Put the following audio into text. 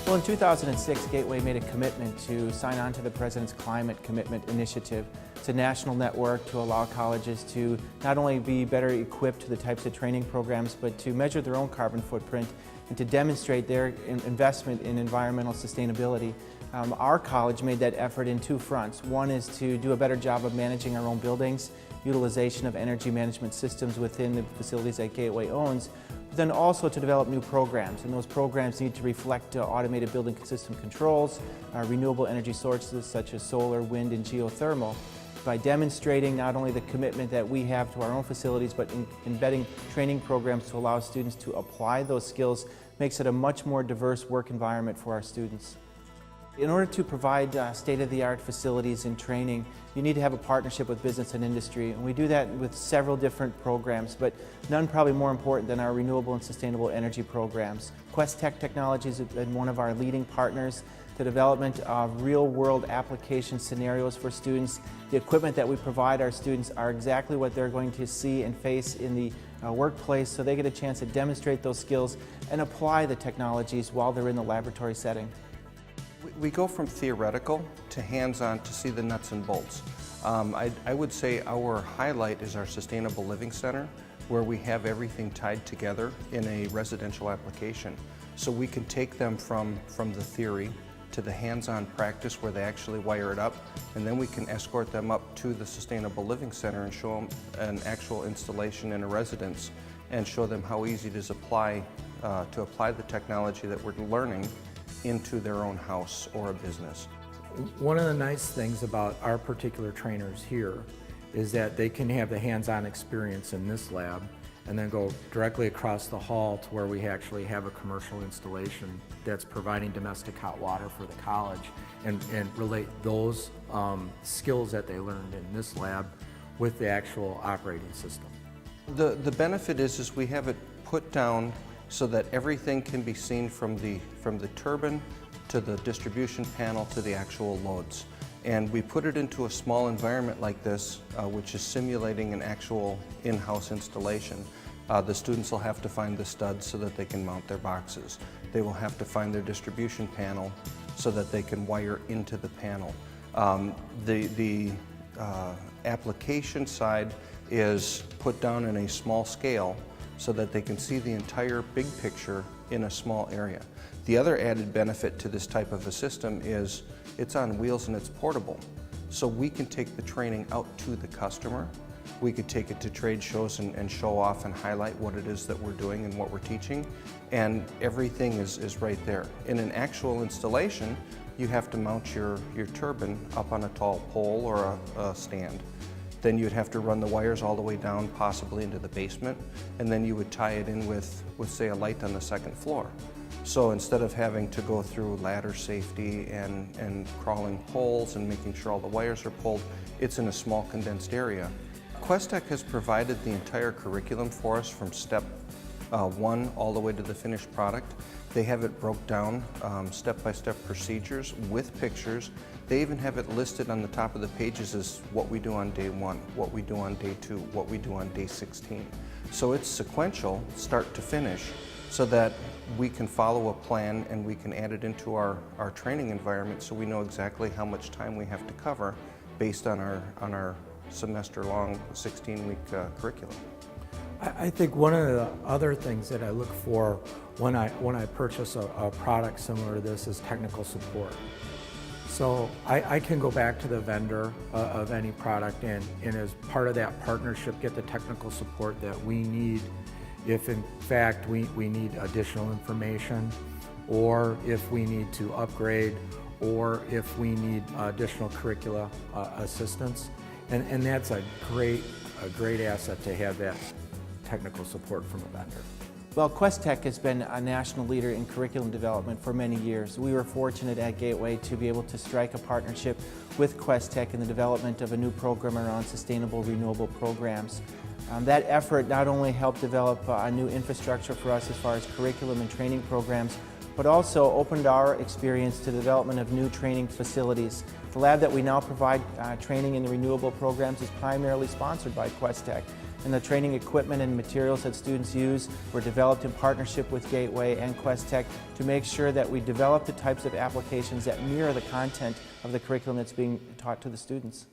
Well, in 2006, Gateway made a commitment to sign on to the President's Climate Commitment Initiative. It's a national network to allow colleges to not only be better equipped to the types of training programs, but to measure their own carbon footprint and to demonstrate their investment in environmental sustainability. Our college made that effort in two fronts. One is to do a better job of managing our own buildings, utilization of energy management systems within the facilities that Gateway owns, but then also to develop new programs. And those programs need to reflect automated building system controls, renewable energy sources such as solar, wind, and geothermal, by demonstrating not only the commitment that we have to our own facilities, but embedding training programs to allow students to apply those skills makes it a much more diverse work environment for our students. In order to provide state-of-the-art facilities and training, you need to have a partnership with business and industry, and we do that with several different programs, but none probably more important than our renewable and sustainable energy programs. Quest Tech Technologies has been one of our leading partners. The development of real-world application scenarios for students. The equipment that we provide our students are exactly what they're going to see and face in the workplace, so they get a chance to demonstrate those skills and apply the technologies while they're in the laboratory setting. We go from theoretical to hands-on to see the nuts and bolts. I would say our highlight is our Sustainable Living Center, where we have everything tied together in a residential application. So we can take them from the theory to the hands-on practice where they actually wire it up, and then we can escort them up to the Sustainable Living Center and show them an actual installation in a residence and show them how easy it is to apply the technology that we're learning into their own house or a business. One of the nice things about our particular trainers here is that they can have the hands-on experience in this lab and then go directly across the hall to where we actually have a commercial installation that's providing domestic hot water for the college and relate those skills that they learned in this lab with the actual operating system. The benefit is we have it put down so that everything can be seen from the turbine to the distribution panel to the actual loads. And we put it into a small environment like this, which is simulating an actual in-house installation. The students will have to find the studs so that they can mount their boxes. They will have to find their distribution panel so that they can wire into the panel. The application side is put down in a small scale so that they can see the entire big picture in a small area. The other added benefit to this type of a system is it's on wheels and it's portable. So we can take the training out to the customer. We could take it to trade shows and show off and highlight what it is that we're doing and what we're teaching, and everything is right there. In an actual installation, you have to mount your turbine up on a tall pole or a stand. Then you'd have to run the wires all the way down, possibly into the basement, and then you would tie it in with say, a light on the second floor. So instead of having to go through ladder safety and crawling poles and making sure all the wires are pulled, it's in a small condensed area. Quest Tech has provided the entire curriculum for us from step one all the way to the finished product. They have it broke down, step-by-step procedures with pictures. They even have it listed on the top of the pages as what we do on day 1, what we do on day 2, what we do on day 16. So it's sequential, start to finish, so that we can follow a plan and we can add it into our training environment so we know exactly how much time we have to cover based on our semester-long 16-week curriculum. I think one of the other things that I look for when I purchase a product similar to this is technical support. So I can go back to the vendor of any product and as part of that partnership get the technical support that we need if in fact we need additional information, or if we need to upgrade, or if we need additional curricula assistance. And that's a great asset to have that technical support from a vendor. Well, Quest Tech has been a national leader in curriculum development for many years. We were fortunate at Gateway to be able to strike a partnership with Quest Tech in the development of a new program around sustainable renewable programs. That effort not only helped develop a new infrastructure for us as far as curriculum and training programs, but also opened our experience to the development of new training facilities. The lab that we now provide training in the renewable programs is primarily sponsored by Quest Tech, and the training equipment and materials that students use were developed in partnership with Gateway and Quest Tech to make sure that we develop the types of applications that mirror the content of the curriculum that's being taught to the students.